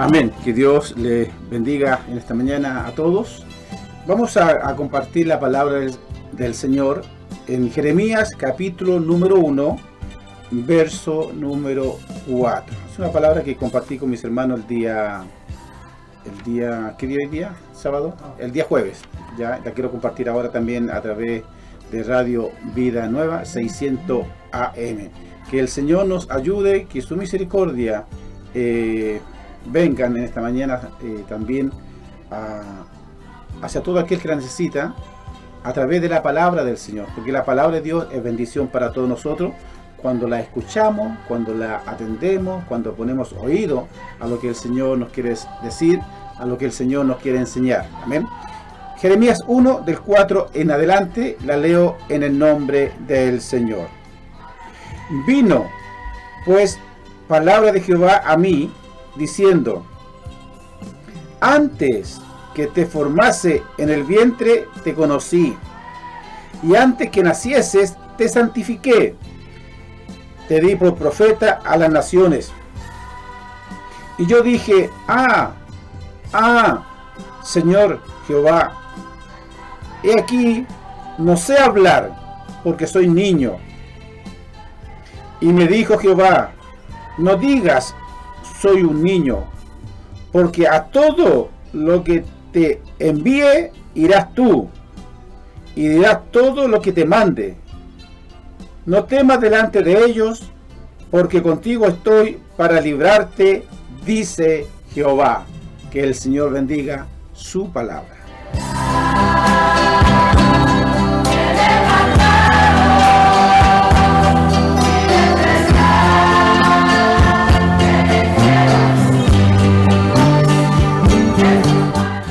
Amén. Que Dios les bendiga en esta mañana a todos. Vamos a compartir la palabra del Señor en Jeremías capítulo número 1, verso número 4. Es una palabra que compartí con mis hermanos el día, ¿qué día hoy día? ¿Sábado? El día jueves. Ya la quiero compartir ahora también a través de Radio Vida Nueva 600 AM. Que el Señor nos ayude, que su misericordia vengan en esta mañana también hacia todo aquel que la necesita a través de la palabra del Señor, porque la palabra de Dios es bendición para todos nosotros cuando la escuchamos, cuando la atendemos, cuando ponemos oído a lo que el Señor nos quiere decir, a lo que el Señor nos quiere enseñar. Amén. Jeremías 1 del 4 en adelante la leo en el nombre del Señor. Vino pues palabra de Jehová a mí diciendo: antes que te formase en el vientre te conocí, y antes que nacieses te santifiqué, te di por profeta a las naciones. Y yo dije: Señor Jehová, he aquí no sé hablar, porque soy niño. Y me dijo Jehová: no digas soy un niño, porque a todo lo que te envíe irás tú, y dirás todo lo que te mande. No temas delante de ellos, porque contigo estoy para librarte, dice Jehová. Que el Señor bendiga su palabra.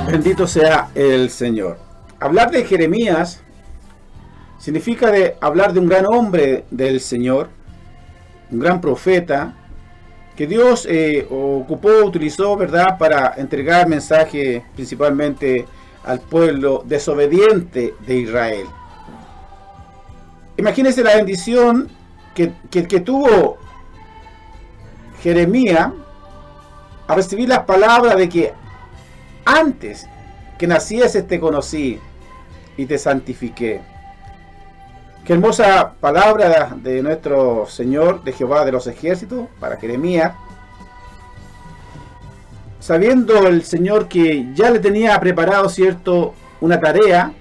Bendito sea el Señor. Hablar de Jeremías significa hablar de un gran hombre del Señor, un gran profeta, que Dios utilizó, ¿verdad?, para entregar mensaje principalmente al pueblo desobediente de Israel. Imagínense la bendición que tuvo Jeremías a recibir las palabras de que antes que nacieses te conocí y te santifiqué. Qué hermosa palabra de nuestro Señor, de Jehová de los ejércitos, para Jeremías. Sabiendo el Señor que ya le tenía preparado, ¿cierto?, una tarea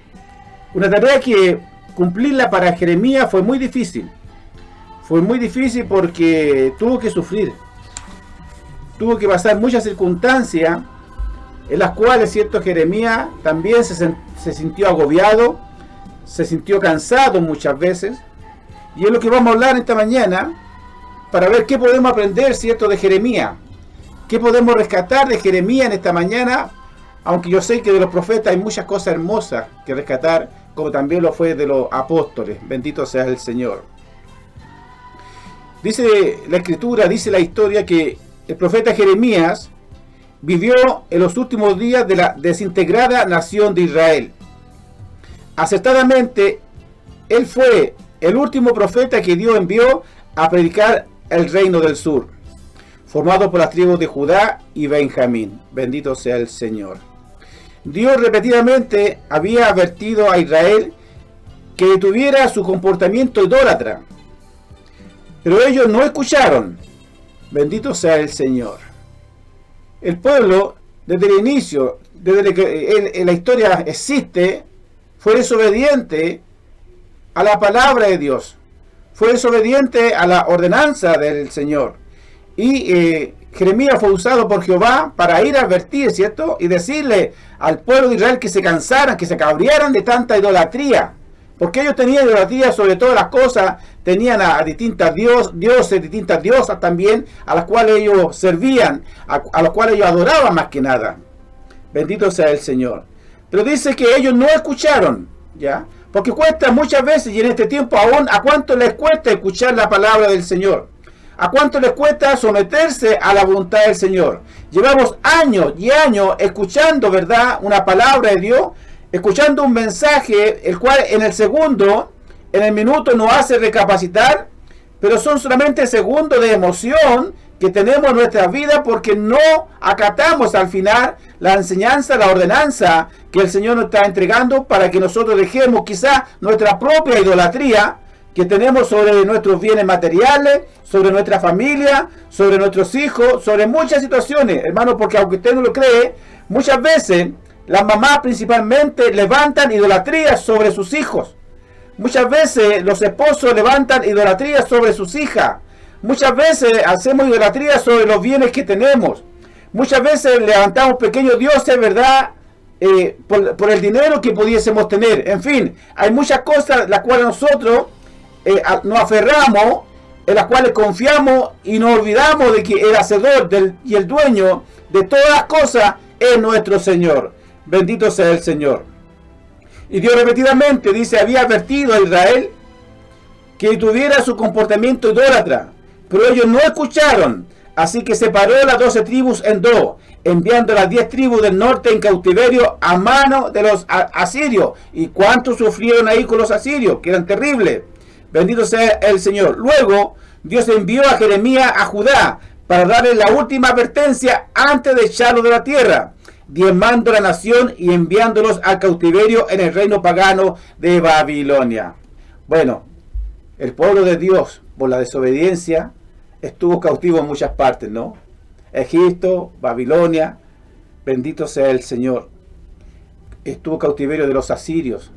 que cumplirla para Jeremías fue muy difícil. Fue muy difícil porque tuvo que sufrir. Tuvo que pasar muchas circunstancias en las cuales, cierto, Jeremías también se sintió agobiado, se sintió cansado muchas veces, y es lo que vamos a hablar esta mañana para ver qué podemos aprender, cierto, de Jeremías, qué podemos rescatar de Jeremías en esta mañana, aunque yo sé que de los profetas hay muchas cosas hermosas que rescatar, como también lo fue de los apóstoles. Bendito sea el Señor. Dice la Escritura, dice la historia, que el profeta Jeremías vivió en los últimos días de la desintegrada nación de Israel. Acertadamente, él fue el último profeta que Dios envió a predicar el reino del sur, formado por las tribus de Judá y Benjamín. Bendito sea el Señor. Dios repetidamente había advertido a Israel que detuviera su comportamiento idólatra, pero ellos no escucharon. Bendito sea el Señor. El pueblo, desde el inicio, desde que la historia existe, fue desobediente a la palabra de Dios, fue desobediente a la ordenanza del Señor. Y Jeremías fue usado por Jehová para ir a advertir, ¿cierto?, y decirle al pueblo de Israel que se cansaran, que se cabrearan de tanta idolatría, porque ellos tenían idolatría sobre todas las cosas, tenían a distintas dioses, distintas diosas también, a las cuales ellos servían, a las cuales ellos adoraban más que nada. Bendito sea el Señor. Pero dice que ellos no escucharon, ¿ya? Porque cuesta muchas veces, y en este tiempo aún, ¿a cuánto les cuesta escuchar la palabra del Señor? ¿A cuánto les cuesta someterse a la voluntad del Señor? Llevamos años y años escuchando, ¿verdad?, una palabra de Dios, escuchando un mensaje, el cual en el segundo, en el minuto nos hace recapacitar, pero son solamente segundos de emoción que tenemos en nuestra vida porque no acatamos al final la enseñanza, la ordenanza que el Señor nos está entregando para que nosotros dejemos quizás nuestra propia idolatría que tenemos sobre nuestros bienes materiales, sobre nuestra familia, sobre nuestros hijos, sobre muchas situaciones, hermanos, porque aunque usted no lo cree, muchas veces las mamás principalmente levantan idolatría sobre sus hijos. Muchas veces los esposos levantan idolatría sobre sus hijas. Muchas veces hacemos idolatría sobre los bienes que tenemos. Muchas veces levantamos pequeños dioses, ¿verdad? Por el dinero que pudiésemos tener. En fin, hay muchas cosas las cuales nosotros nos aferramos, en las cuales confiamos y nos olvidamos de que el hacedor y el dueño de todas las cosas es nuestro Señor. Bendito sea el Señor. Y Dios repetidamente dice, había advertido a Israel que tuviera su comportamiento idólatra, pero ellos no escucharon. Así que separó las 12 tribus en dos, enviando las 10 tribus del norte en cautiverio a mano de los asirios. ¿Y cuántos sufrieron ahí con los asirios? Que eran terribles. Bendito sea el Señor. Luego Dios envió a Jeremías a Judá para darle la última advertencia antes de echarlo de la tierra, diezmando la nación y enviándolos al cautiverio en el reino pagano de Babilonia. Bueno, el pueblo de Dios, por la desobediencia, estuvo cautivo en muchas partes, ¿no? Egipto, Babilonia, bendito sea el Señor. Estuvo cautiverio de los asirios.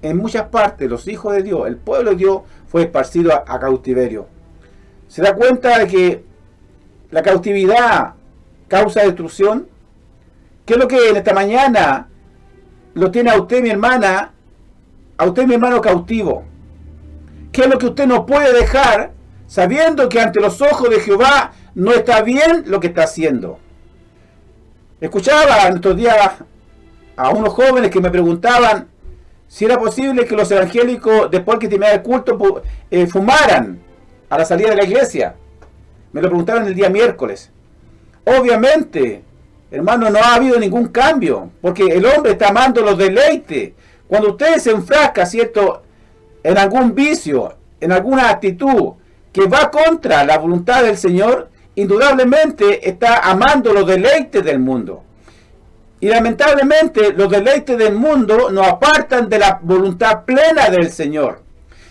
En muchas partes, los hijos de Dios, el pueblo de Dios, fue esparcido a cautiverio. ¿Se da cuenta de que la cautividad causa destrucción? ¿Qué es lo que en esta mañana lo tiene a usted, mi hermana, a usted, mi hermano, cautivo? ¿Qué es lo que usted no puede dejar sabiendo que ante los ojos de Jehová no está bien lo que está haciendo? Escuchaba en estos días a unos jóvenes que me preguntaban si era posible que los evangélicos, después que terminara el culto, fumaran a la salida de la iglesia. Me lo preguntaron el día miércoles. Obviamente, hermano, no ha habido ningún cambio, porque el hombre está amando los deleites. Cuando usted se enfrasca, ¿cierto?, en algún vicio, en alguna actitud que va contra la voluntad del Señor, indudablemente está amando los deleites del mundo. Y lamentablemente los deleites del mundo nos apartan de la voluntad plena del Señor.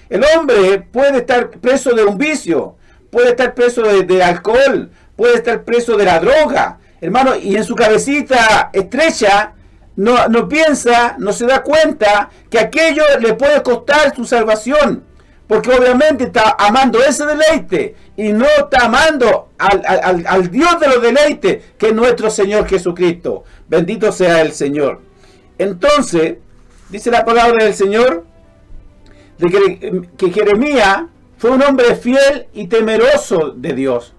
El hombre puede estar preso de un vicio, puede estar preso de alcohol, puede estar preso de la droga, hermano, y en su cabecita estrecha no piensa, no se da cuenta que aquello le puede costar su salvación, porque obviamente está amando ese deleite y no está amando al Dios de los deleites, que es nuestro Señor Jesucristo. Bendito sea el Señor. Entonces, dice la palabra del Señor, de que Jeremías fue un hombre fiel y temeroso de Dios.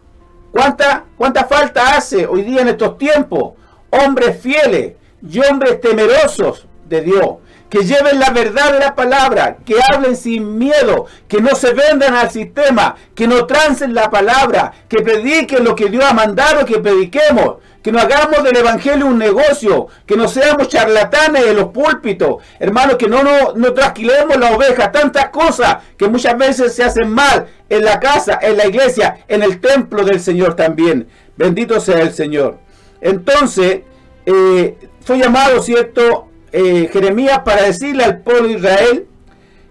¿Cuánta falta hace hoy día en estos tiempos? Hombres fieles y hombres temerosos de Dios, que lleven la verdad de la palabra, que hablen sin miedo, que no se vendan al sistema, que no trancen la palabra, que prediquen lo que Dios ha mandado que prediquemos, que no hagamos del evangelio un negocio, que no seamos charlatanes en los púlpitos, hermanos, que no trasquilemos la oveja, tantas cosas que muchas veces se hacen mal en la casa, en la iglesia, en el templo del Señor también. Bendito sea el Señor. Entonces, fue llamado, ¿cierto?, Jeremías para decirle al pueblo de Israel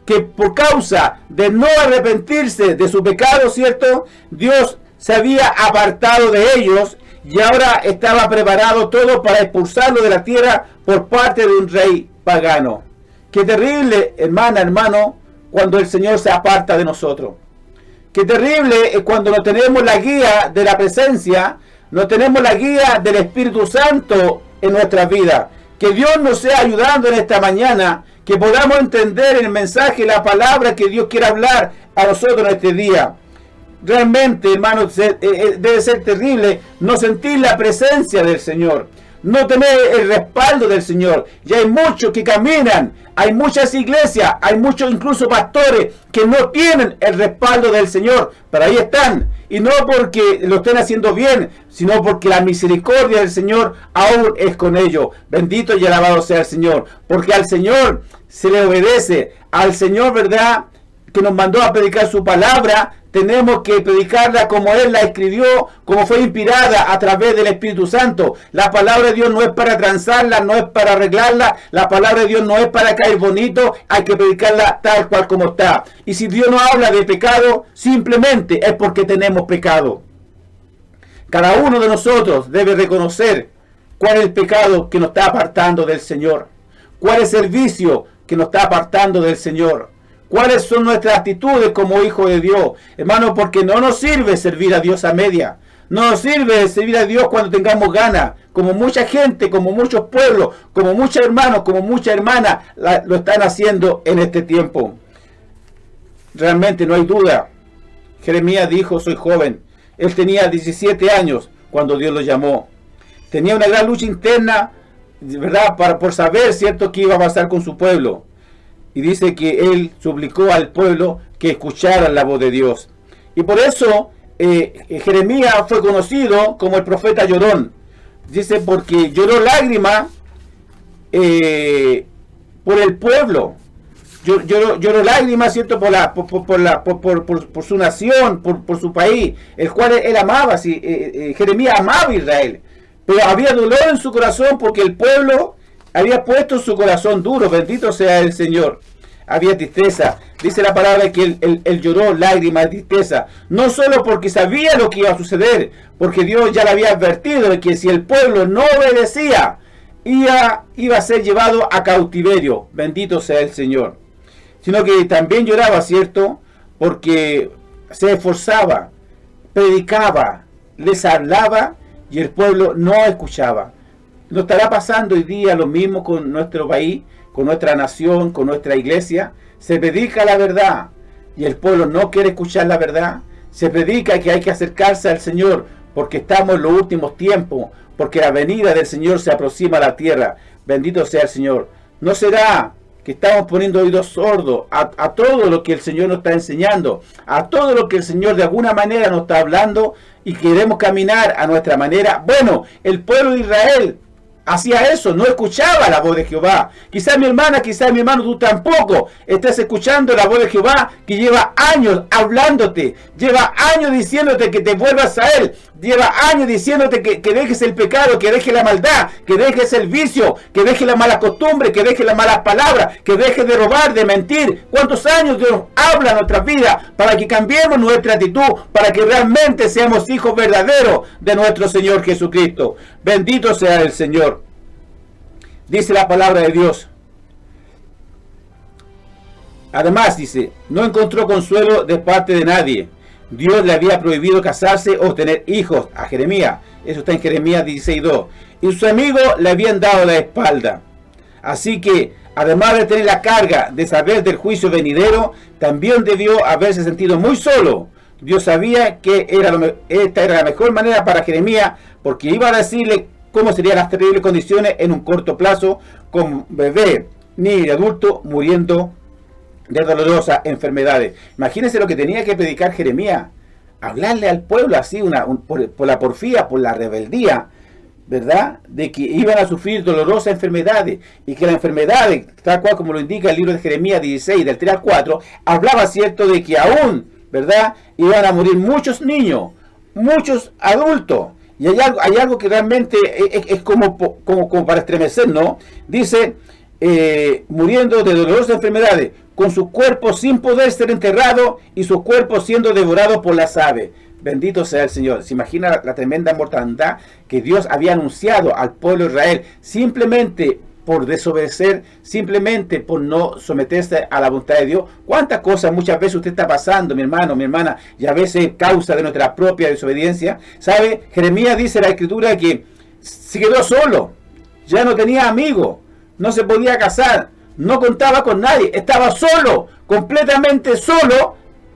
que por causa de no arrepentirse de su pecado, ¿cierto?, Dios se había apartado de ellos y ahora estaba preparado todo para expulsarlo de la tierra por parte de un rey pagano. Qué terrible, hermana, hermano, cuando el Señor se aparta de nosotros. Qué terrible es cuando no tenemos la guía de la presencia, no tenemos la guía del Espíritu Santo en nuestras vidas. Que Dios nos sea ayudando en esta mañana, que podamos entender el mensaje, la palabra que Dios quiere hablar a nosotros en este día. Realmente, hermanos, debe ser terrible no sentir la presencia del Señor, no tener el respaldo del Señor. Y hay muchos que caminan, hay muchas iglesias, hay muchos incluso pastores que no tienen el respaldo del Señor, pero ahí están. Y no porque lo estén haciendo bien, sino porque la misericordia del Señor aún es con ellos. Bendito y alabado sea el Señor, porque al Señor se le obedece, al Señor, ¿verdad?, que nos mandó a predicar su palabra, tenemos que predicarla como Él la escribió, como fue inspirada a través del Espíritu Santo. La palabra de Dios no es para transarla, no es para arreglarla. La palabra de Dios no es para caer bonito. Hay que predicarla tal cual como está. Y si Dios no habla de pecado, simplemente es porque tenemos pecado. Cada uno de nosotros debe reconocer cuál es el pecado que nos está apartando del Señor. Cuál es el vicio que nos está apartando del Señor. ¿Cuáles son nuestras actitudes como hijos de Dios? Hermano, porque no nos sirve servir a Dios a media. No nos sirve servir a Dios cuando tengamos ganas. Como mucha gente, como muchos pueblos, como muchos hermanos, como muchas hermanas lo están haciendo en este tiempo. Realmente no hay duda. Jeremías dijo, soy joven. Él tenía 17 años cuando Dios lo llamó. Tenía una gran lucha interna, ¿verdad? Por saber, ¿cierto?, qué iba a pasar con su pueblo. Y dice que él suplicó al pueblo que escuchara la voz de Dios. Y por eso Jeremías fue conocido como el profeta llorón. Dice, porque lloró lágrimas por el pueblo. Lloró lágrimas, ¿cierto?, por su nación, por su país, el cual él amaba. Jeremías amaba a Israel. Pero había dolor en su corazón porque el pueblo había puesto su corazón duro. Bendito sea el Señor. Había tristeza. Dice la palabra que él lloró lágrimas de tristeza. No solo porque sabía lo que iba a suceder, porque Dios ya le había advertido de que si el pueblo no obedecía, iba a ser llevado a cautiverio. Bendito sea el Señor. Sino que también lloraba, ¿cierto?, porque se esforzaba, predicaba, les hablaba y el pueblo no escuchaba. ¿No estará pasando hoy día lo mismo con nuestro país, con nuestra nación, con nuestra iglesia? Se predica la verdad y el pueblo no quiere escuchar la verdad. Se predica que hay que acercarse al Señor porque estamos en los últimos tiempos, porque la venida del Señor se aproxima a la tierra. Bendito sea el Señor. ¿No será que estamos poniendo oídos sordos a todo lo que el Señor nos está enseñando, a todo lo que el Señor de alguna manera nos está hablando y queremos caminar a nuestra manera? Bueno, el pueblo de Israel hacía eso, no escuchaba la voz de Jehová. Quizás mi hermana, quizás mi hermano, tú tampoco estés escuchando la voz de Jehová, que lleva años hablándote, lleva años diciéndote que te vuelvas a Él, lleva años diciéndote que dejes el pecado, que dejes la maldad, que dejes el vicio, que dejes la mala costumbre, que dejes las malas palabras, que dejes de robar, de mentir. ¿Cuántos años Dios habla en nuestras vidas para que cambiemos nuestra actitud, para que realmente seamos hijos verdaderos de nuestro Señor Jesucristo? Bendito sea el Señor. Dice la palabra de Dios. Además dice, no encontró consuelo de parte de nadie. Dios le había prohibido casarse o tener hijos a Jeremías. Eso está en Jeremías 16:2. Y sus amigos le habían dado la espalda. Así que, además de tener la carga de saber del juicio venidero, también debió haberse sentido muy solo. Dios sabía que esta era la mejor manera para Jeremías, porque iba a decirle cómo serían las terribles condiciones en un corto plazo, con bebé ni adulto muriendo de dolorosas enfermedades. Imagínense lo que tenía que predicar Jeremías, hablarle al pueblo así, por la porfía, por la rebeldía, ¿verdad?, de que iban a sufrir dolorosas enfermedades, y que las enfermedades, tal cual como lo indica el libro de Jeremías 16, del 3 al 4, hablaba, cierto, de que aún, ¿verdad?, iban a morir muchos niños, muchos adultos. Y hay algo que realmente es como para estremecer, ¿no? Dice, muriendo de dolorosas enfermedades, con sus cuerpos sin poder ser enterrados y sus cuerpos siendo devorados por las aves. Bendito sea el Señor. ¿Se imagina la tremenda mortandad que Dios había anunciado al pueblo de Israel simplemente por desobedecer, simplemente por no someterse a la voluntad de Dios? ¿Cuántas cosas muchas veces usted está pasando, mi hermano, mi hermana, y a veces causa de nuestra propia desobediencia? ¿Sabe? Jeremías dice en la Escritura que se quedó solo, ya no tenía amigos, no se podía casar, no contaba con nadie, estaba solo, completamente solo,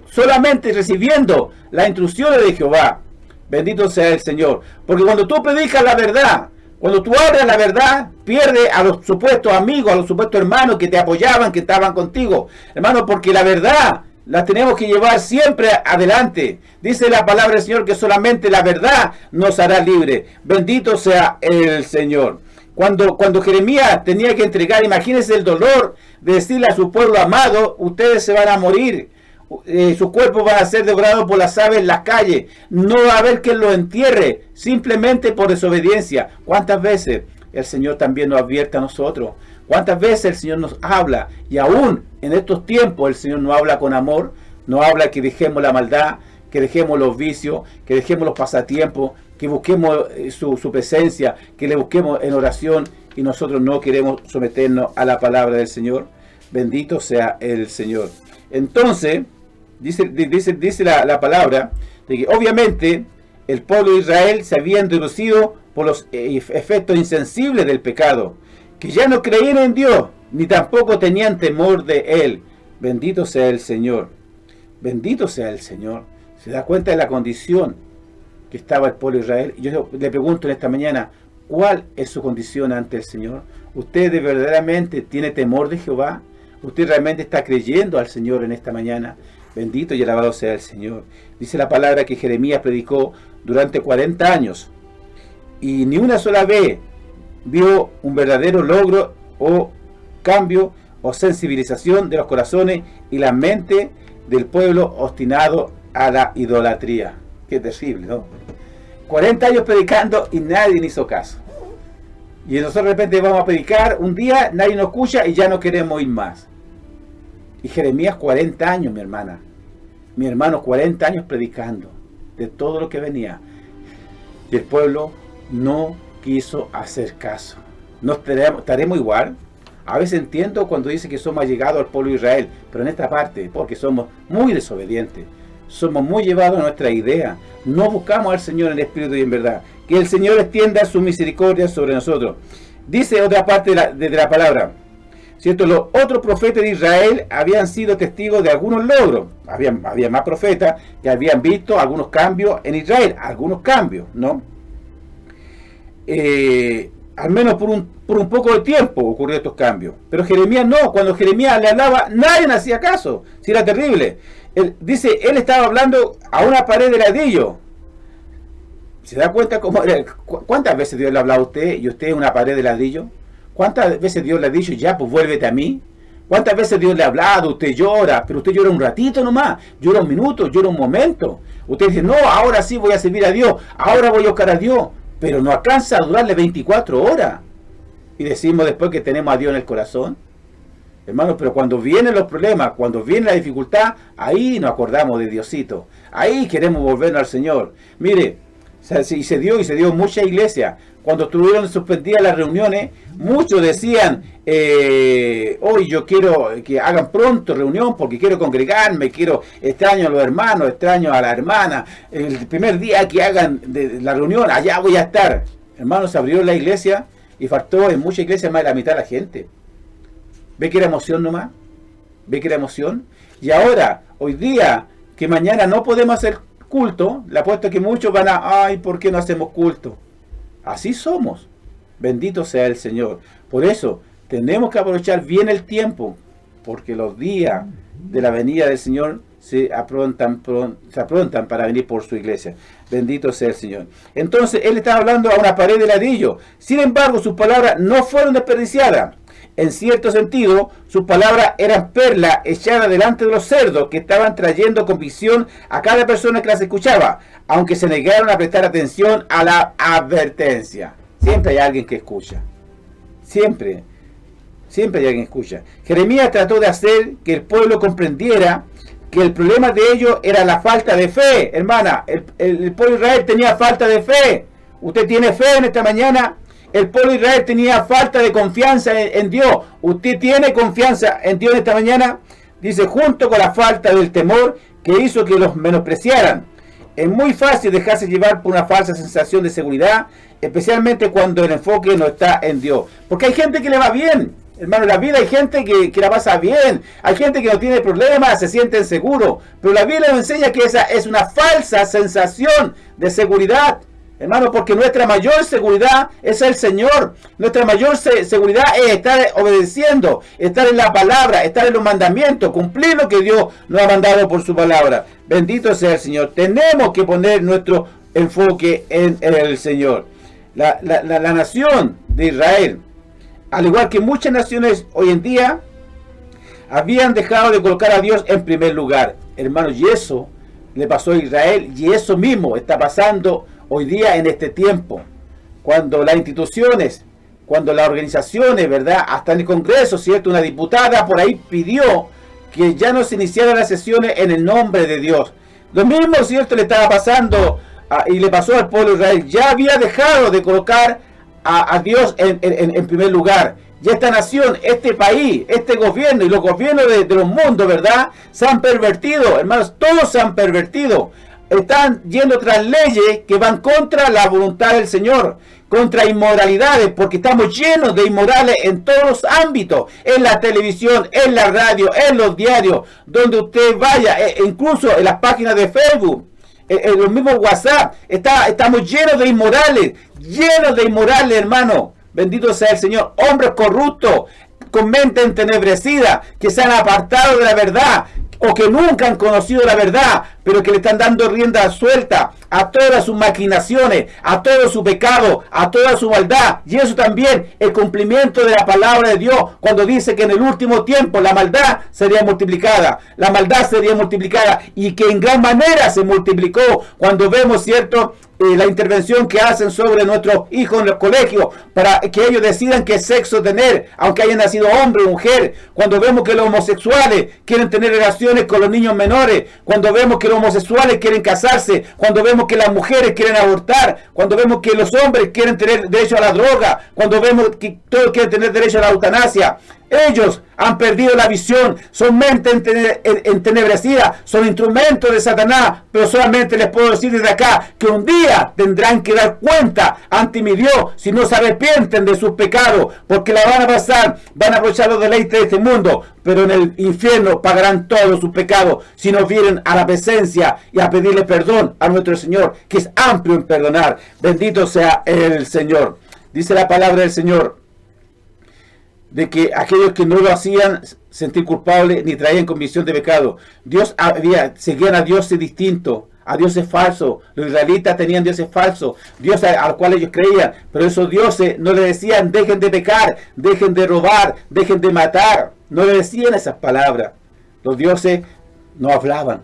solamente recibiendo las instrucciones de Jehová. Bendito sea el Señor. Porque cuando tú predicas la verdad, cuando tú hablas la verdad, pierde a los supuestos amigos, a los supuestos hermanos que te apoyaban, que estaban contigo. Hermano, porque la verdad la tenemos que llevar siempre adelante. Dice la palabra del Señor que solamente la verdad nos hará libre. Bendito sea el Señor. Cuando Jeremías tenía que entregar, imagínense el dolor de decirle a su pueblo amado, ustedes se van a morir. sus cuerpos van a ser devorados por las aves en las calles. No va a haber quien los entierre, simplemente por desobediencia. ¿Cuántas veces el Señor también nos advierte a nosotros? ¿Cuántas veces el Señor nos habla? Y aún en estos tiempos el Señor nos habla con amor, nos habla que dejemos la maldad, que dejemos los vicios, que dejemos los pasatiempos, que busquemos su presencia, que le busquemos en oración, y nosotros no queremos someternos a la palabra del Señor. Bendito sea el Señor. Entonces, dice la palabra, de que obviamente el pueblo de Israel se había endurecido por los efectos insensibles del pecado, que ya no creían en Dios, ni tampoco tenían temor de Él. Bendito sea el Señor. Bendito sea el Señor. ¿Se da cuenta de la condición que estaba el pueblo de Israel? Yo le pregunto en esta mañana, ¿cuál es su condición ante el Señor? ¿Usted verdaderamente tiene temor de Jehová? ¿Usted realmente está creyendo al Señor en esta mañana? Bendito y alabado sea el Señor. Dice la palabra que Jeremías predicó durante 40 años y ni una sola vez vio un verdadero logro o cambio o sensibilización de los corazones y la mente del pueblo obstinado a la idolatría. Qué terrible, ¿no? 40 años predicando y nadie le hizo caso. Y nosotros de repente vamos a predicar un día, nadie nos escucha y ya no queremos ir más. Y Jeremías 40 años, mi hermana. Mi hermano, 40 años predicando de todo lo que venía. Y el pueblo no quiso hacer caso. ¿Nos estaremos igual? A veces entiendo cuando dice que somos allegados al pueblo de Israel, pero en esta parte, porque somos muy desobedientes. Somos muy llevados a nuestra idea. No buscamos al Señor en espíritu y en verdad. Que el Señor extienda su misericordia sobre nosotros. Dice otra parte de la palabra, ¿cierto? Los otros profetas de Israel habían sido testigos de algunos logros. Había más profetas que habían visto algunos cambios en Israel. Algunos cambios, ¿no? Al menos por un poco de tiempo ocurrieron estos cambios. Pero Jeremías no. Cuando Jeremías le hablaba, nadie le hacía caso. Si era terrible. Él estaba hablando a una pared de ladrillo. ¿Se da cuenta cómo era? ¿Cuántas veces Dios le ha hablado a usted y usted es una pared de ladrillo? ¿Cuántas veces Dios le ha dicho, ya, pues vuélvete a mí? ¿Cuántas veces Dios le ha hablado? Usted llora, pero usted llora un ratito nomás, llora un minuto, llora un momento. Usted dice, no, ahora sí voy a servir a Dios, ahora voy a buscar a Dios, pero no alcanza a durarle 24 horas. Y decimos después que tenemos a Dios en el corazón. Hermanos, pero cuando vienen los problemas, cuando viene la dificultad, ahí nos acordamos de Diosito. Ahí queremos volvernos al Señor. Mire, se dio mucha iglesia. Cuando estuvieron suspendidas las reuniones, muchos decían, hoy yo quiero que hagan pronto reunión porque quiero congregarme, extraño a los hermanos, extraño a la hermana. El primer día que hagan de la reunión, allá voy a estar. Hermanos, se abrió la iglesia y faltó en muchas iglesias más de la mitad de la gente. ¿Ve que era emoción nomás? ¿Ve que era emoción? Y ahora, hoy día, que mañana no podemos hacer culto, le apuesto que muchos van a, ay, ¿por qué no hacemos culto? Así somos. Bendito sea el Señor. Por eso, tenemos que aprovechar bien el tiempo, porque los días de la venida del Señor se aprontan para venir por su iglesia. Bendito sea el Señor. Entonces, él estaba hablando a una pared de ladrillo. Sin embargo, sus palabras no fueron desperdiciadas. En cierto sentido, sus palabras eran perlas echadas delante de los cerdos que estaban trayendo convicción a cada persona que las escuchaba, aunque se negaron a prestar atención a la advertencia. Siempre hay alguien que escucha. Siempre hay alguien que escucha. Jeremías trató de hacer que el pueblo comprendiera que el problema de ellos era la falta de fe. Hermana, el pueblo de Israel tenía falta de fe. ¿Usted tiene fe en esta mañana? El pueblo de Israel tenía falta de confianza en Dios. ¿Usted tiene confianza en Dios esta mañana? Dice, junto con la falta del temor que hizo que los menospreciaran. Es muy fácil dejarse llevar por una falsa sensación de seguridad, especialmente cuando el enfoque no está en Dios. Porque hay gente que le va bien. Hermano, en la vida hay gente que la pasa bien. Hay gente que no tiene problemas, se sienten seguros. Pero la Biblia nos enseña que esa es una falsa sensación de seguridad. Hermano, porque nuestra mayor seguridad es el Señor. Nuestra mayor seguridad es estar obedeciendo, estar en la palabra, estar en los mandamientos, cumplir lo que Dios nos ha mandado por su palabra. Bendito sea el Señor. Tenemos que poner nuestro enfoque en el Señor. La nación de Israel, al igual que muchas naciones hoy en día, habían dejado de colocar a Dios en primer lugar. hermano, y eso le pasó a Israel, y eso mismo está pasando hoy día en este tiempo, cuando las instituciones, cuando las organizaciones, ¿verdad? Hasta en el Congreso, ¿cierto? Una diputada por ahí pidió que ya no se iniciaran las sesiones en el nombre de Dios. Lo mismo, ¿cierto? Le estaba pasando y le pasó al pueblo de Israel. Ya había dejado de colocar a Dios en primer lugar. Y esta nación, este país, este gobierno y los gobiernos de los mundos, ¿verdad? Se han pervertido, hermanos, todos se han pervertido. Están yendo tras leyes que van contra la voluntad del Señor, contra inmoralidades, porque estamos llenos de inmorales en todos los ámbitos, en la televisión, en la radio, en los diarios, donde usted vaya, incluso en las páginas de Facebook, en los mismos WhatsApp, estamos llenos de inmorales, hermano. Bendito sea el Señor. Hombres corruptos, con mente entenebrecida, que se han apartado de la verdad, o que nunca han conocido la verdad, pero que le están dando rienda suelta a todas sus maquinaciones, a todo su pecado, a toda su maldad. Y eso también, el cumplimiento de la palabra de Dios, cuando dice que en el último tiempo la maldad sería multiplicada, y que en gran manera se multiplicó. Cuando vemos, ¿cierto?, la intervención que hacen sobre nuestros hijos en los colegios para que ellos decidan qué sexo tener, aunque hayan nacido hombre o mujer. Cuando vemos que los homosexuales quieren tener relaciones con los niños menores, cuando vemos que los homosexuales quieren casarse, cuando vemos que las mujeres quieren abortar, cuando vemos que los hombres quieren tener derecho a la droga, cuando vemos que todos quieren tener derecho a la eutanasia. Ellos han perdido la visión, son mente entenebrecida, son instrumentos de Satanás, pero solamente les puedo decir desde acá que un día tendrán que dar cuenta ante mi Dios si no se arrepienten de sus pecados, porque la van a pasar, van a aprovechar los deleites de este mundo, pero en el infierno pagarán todos sus pecados si no vienen a la presencia y a pedirle perdón a nuestro Señor, que es amplio en perdonar. Bendito sea el Señor. Dice la palabra del Señor, de que aquellos que no lo hacían sentir culpables ni traían convicción de pecado. Seguían a dioses distintos, a dioses falsos. Los israelitas tenían dioses falsos, dioses a los cuales ellos creían, pero esos dioses no le decían dejen de pecar, dejen de robar, dejen de matar. No le decían esas palabras. Los dioses no hablaban,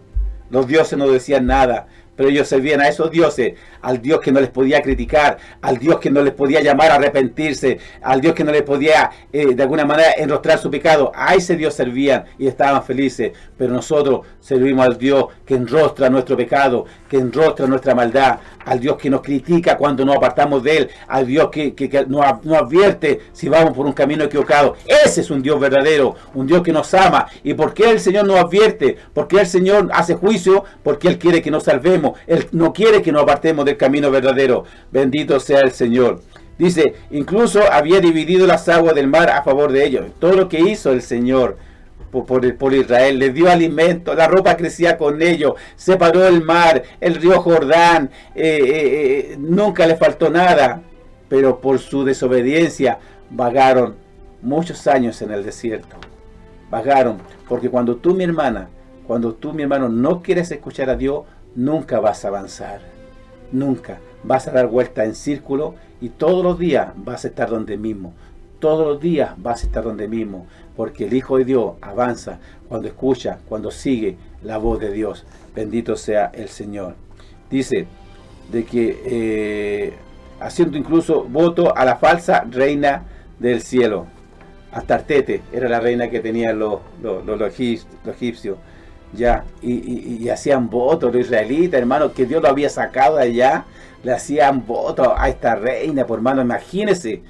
los dioses no decían nada. Pero ellos servían a esos dioses, al Dios que no les podía criticar, al Dios que no les podía llamar a arrepentirse, al Dios que no les podía de alguna manera enrostrar su pecado. A ese Dios servían y estaban felices. Pero nosotros servimos al Dios que enrostra nuestro pecado, que enrostra nuestra maldad, al Dios que nos critica cuando nos apartamos de Él, al Dios que nos advierte si vamos por un camino equivocado. Ese es un Dios verdadero, un Dios que nos ama. ¿Y por qué el Señor nos advierte? ¿Por qué el Señor hace juicio? Porque Él quiere que nos salvemos. Él no quiere que nos apartemos del camino verdadero. Bendito sea el Señor. Dice, incluso había dividido las aguas del mar a favor de ellos. Todo lo que hizo el Señor por Israel, les dio alimento, la ropa crecía con ellos, separó el mar, el río Jordán, nunca le faltó nada. Pero por su desobediencia vagaron muchos años en el desierto. Vagaron, porque cuando tú, mi hermana, cuando tú, mi hermano, no quieres escuchar a Dios, nunca vas a avanzar, nunca. Vas a dar vuelta en círculo y todos los días vas a estar donde mismo. Todos los días vas a estar donde mismo, porque el Hijo de Dios avanza cuando escucha, cuando sigue la voz de Dios. Bendito sea el Señor. Dice de que haciendo incluso voto a la falsa reina del cielo. Astartete era la reina que tenían los egipcios. Ya, y hacían votos los israelitas, hermano, que Dios lo había sacado de allá, le hacían votos a esta reina, por hermano, imagínense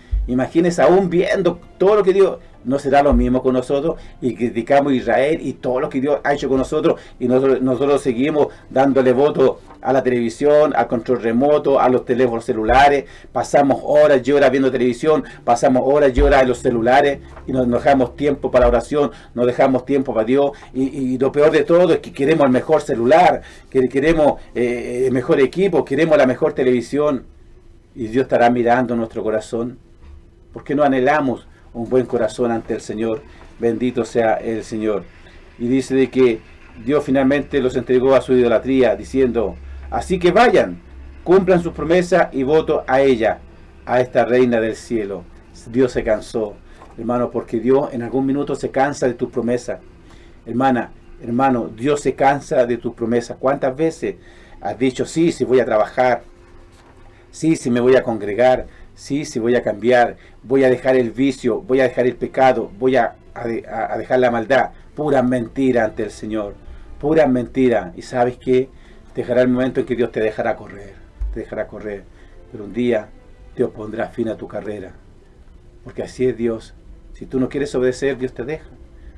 aún viendo todo lo que Dios. ¿No será lo mismo con nosotros? Y criticamos a Israel y todo lo que Dios ha hecho con nosotros, y nosotros seguimos dándole votos a la televisión, al control remoto, a los teléfonos celulares. Pasamos horas y horas viendo televisión, pasamos horas y horas en los celulares, y nos dejamos tiempo para oración, nos dejamos tiempo para Dios, y lo peor de todo es que queremos el mejor celular, que queremos el mejor equipo, queremos la mejor televisión, y Dios estará mirando nuestro corazón. ¿Por qué no anhelamos un buen corazón ante el Señor? Bendito sea el Señor. Y dice de que Dios finalmente los entregó a su idolatría, diciendo, así que vayan, cumplan sus promesas y voto a ella, a esta reina del cielo. Dios se cansó, hermano, porque Dios en algún minuto se cansa de tus promesas. Hermana, Hermano, Dios se cansa de tus promesas. ¿Cuántas veces has dicho, sí, sí voy a trabajar, sí, sí me voy a congregar, sí, sí voy a cambiar, voy a dejar el vicio, voy a dejar el pecado, voy a dejar la maldad? Pura mentira ante el Señor, pura mentira. ¿Y sabes qué? Llegará el momento en que Dios te dejará correr, pero un día Dios pondrá fin a tu carrera, porque así es Dios. Si tú no quieres obedecer, Dios te deja,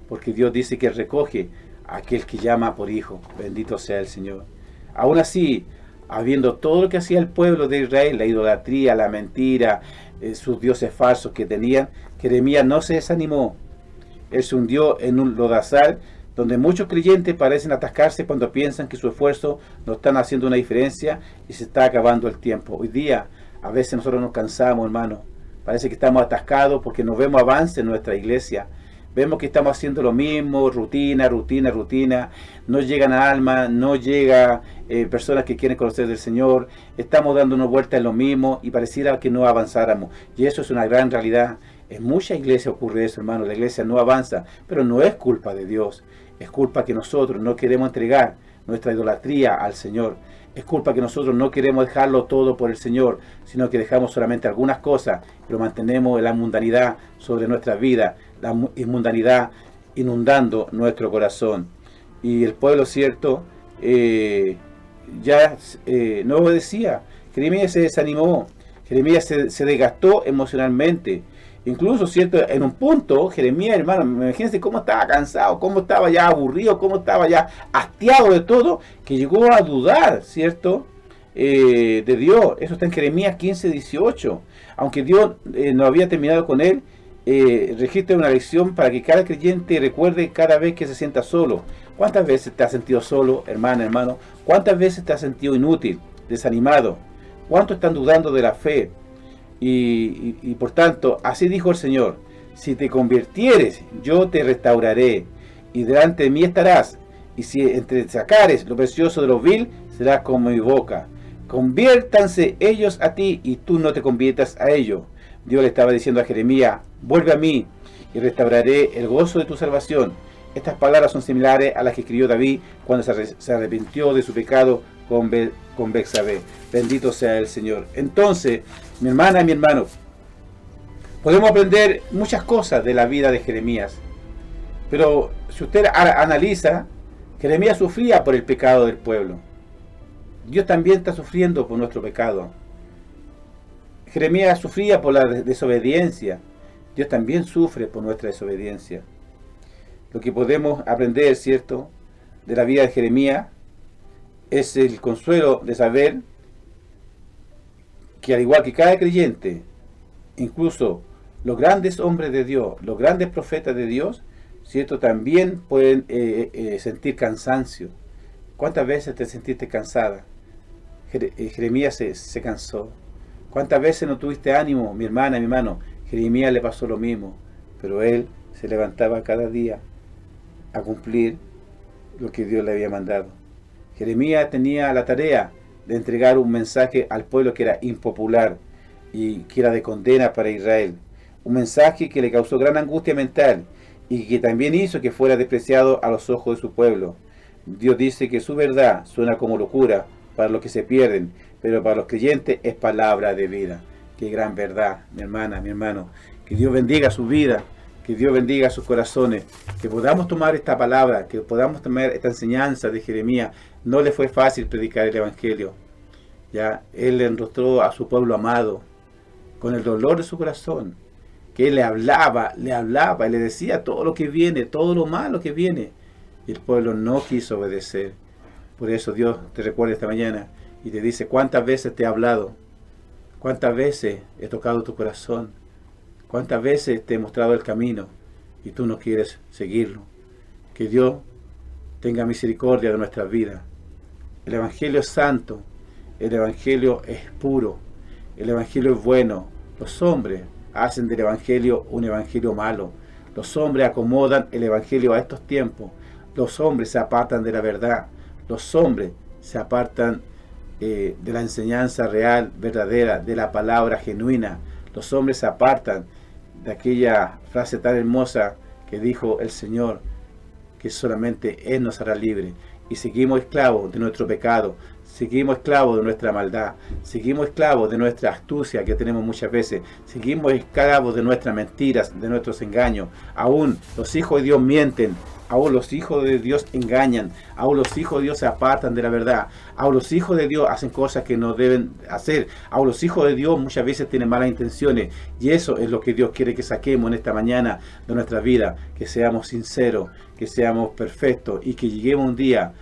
porque Dios dice que recoge a aquel que llama por hijo. Bendito sea el Señor. Aún así, habiendo todo lo que hacía el pueblo de Israel, la idolatría, la mentira, sus dioses falsos que tenían, Jeremías no se desanimó. Él se hundió en un lodazal donde muchos creyentes parecen atascarse cuando piensan que su esfuerzo no están haciendo una diferencia y se está acabando el tiempo. Hoy día, a veces nosotros nos cansamos, hermano. Parece que estamos atascados porque no vemos avance en nuestra iglesia. Vemos que estamos haciendo lo mismo, rutina. No llegan a almas, no llega personas que quieren conocer del Señor. Estamos dándonos vueltas en lo mismo y pareciera que no avanzáramos. Y eso es una gran realidad. En muchas iglesias ocurre eso, hermano. La iglesia no avanza, pero no es culpa de Dios. Es culpa que nosotros no queremos entregar nuestra idolatría al Señor. Es culpa que nosotros no queremos dejarlo todo por el Señor, sino que dejamos solamente algunas cosas y lo mantenemos en la mundanidad sobre nuestra vida, la mundanidad inundando nuestro corazón. Y el pueblo, cierto, no obedecía. Jeremías se desanimó, Jeremías se desgastó emocionalmente. Incluso, cierto, en un punto, Jeremías, hermano, imagínense cómo estaba cansado, cómo estaba ya aburrido, cómo estaba ya hastiado de todo, que llegó a dudar, cierto, de Dios. Eso está en Jeremías 15:18. Aunque Dios no había terminado con él, registra una lección para que cada creyente recuerde cada vez que se sienta solo. ¿Cuántas veces te has sentido solo, hermana, hermano? ¿Cuántas veces te has sentido inútil, desanimado? ¿Cuántos están dudando de la fe? Y por tanto, así dijo el Señor: si te convirtieres, yo te restauraré, y delante de mí estarás, y si entre sacares lo precioso de lo vil, serás como mi boca. Conviértanse ellos a ti, y tú no te conviertas a ellos. Dios le estaba diciendo a Jeremías: vuelve a mí, y restauraré el gozo de tu salvación. Estas palabras son similares a las que escribió David cuando se arrepintió de su pecado con Betsabé. Bendito sea el Señor. Entonces, mi hermana y mi hermano, podemos aprender muchas cosas de la vida de Jeremías, pero si usted analiza, Jeremías sufría por el pecado del pueblo. Dios también está sufriendo por nuestro pecado. Jeremías sufría por la desobediencia. Dios también sufre por nuestra desobediencia. Lo que podemos aprender, ¿cierto?, de la vida de Jeremías es el consuelo de saber que, al igual que cada creyente, incluso los grandes hombres de Dios, los grandes profetas de Dios, ¿cierto?, también pueden sentir cansancio. ¿Cuántas veces te sentiste cansada? Jeremías se cansó. ¿Cuántas veces no tuviste ánimo, mi hermana, mi hermano? Jeremías le pasó lo mismo, pero él se levantaba cada día a cumplir lo que Dios le había mandado. Jeremías tenía la tarea de entregar un mensaje al pueblo que era impopular y que era de condena para Israel. Un mensaje que le causó gran angustia mental y que también hizo que fuera despreciado a los ojos de su pueblo. Dios dice que su verdad suena como locura para los que se pierden, pero para los creyentes es palabra de vida. Qué gran verdad, mi hermana, mi hermano. Que Dios bendiga su vida, que Dios bendiga sus corazones, que podamos tomar esta palabra, que podamos tomar esta enseñanza de Jeremías. No le fue fácil predicar el Evangelio. Ya él le enrostró a su pueblo amado con el dolor de su corazón, que él le hablaba y le decía todo lo que viene, todo lo malo que viene, y el pueblo no quiso obedecer. Por eso Dios te recuerda esta mañana y te dice: ¿cuántas veces te he hablado? ¿Cuántas veces he tocado tu corazón? ¿Cuántas veces te he mostrado el camino y tú no quieres seguirlo? Que Dios tenga misericordia de nuestras vidas. El Evangelio es santo, el Evangelio es puro, el Evangelio es bueno. Los hombres hacen del Evangelio un Evangelio malo. Los hombres acomodan el Evangelio a estos tiempos. Los hombres se apartan de la verdad. Los hombres se apartan de la enseñanza real, verdadera, de la palabra genuina. Los hombres se apartan de aquella frase tan hermosa que dijo el Señor, que solamente Él nos hará libre. Y seguimos esclavos de nuestro pecado, seguimos esclavos de nuestra maldad, seguimos esclavos de nuestra astucia que tenemos muchas veces, seguimos esclavos de nuestras mentiras, de nuestros engaños. Aún los hijos de Dios mienten, aún los hijos de Dios engañan, aún los hijos de Dios se apartan de la verdad, aún los hijos de Dios hacen cosas que no deben hacer, aún los hijos de Dios muchas veces tienen malas intenciones, y eso es lo que Dios quiere que saquemos en esta mañana de nuestra vida, que seamos sinceros, que seamos perfectos y que lleguemos un día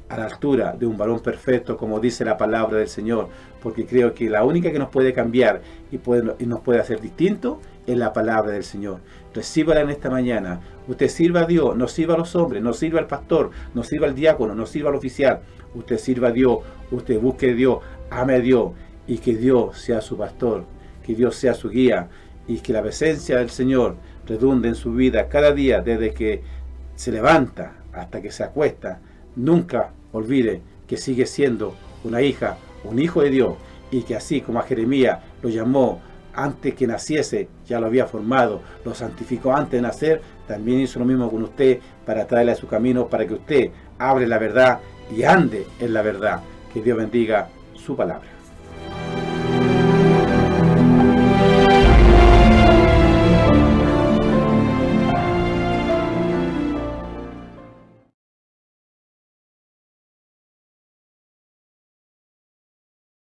a la altura de un varón perfecto, como dice la palabra del Señor, porque creo que la única que nos puede cambiar y nos puede hacer distinto es la palabra del Señor. Recíbala en esta mañana. Usted sirva a Dios, no sirva a los hombres, no sirva al pastor, no sirva al diácono, no sirva al oficial. Usted sirva a Dios, usted busque a Dios, ame a Dios, y que Dios sea su pastor, que Dios sea su guía, y que la presencia del Señor redunde en su vida cada día, desde que se levanta hasta que se acuesta. Nunca olvide que sigue siendo una hija, un hijo de Dios, y que así como a Jeremías lo llamó antes que naciese, ya lo había formado, lo santificó antes de nacer, también hizo lo mismo con usted para traerle a su camino, para que usted hable la verdad y ande en la verdad. Que Dios bendiga su palabra.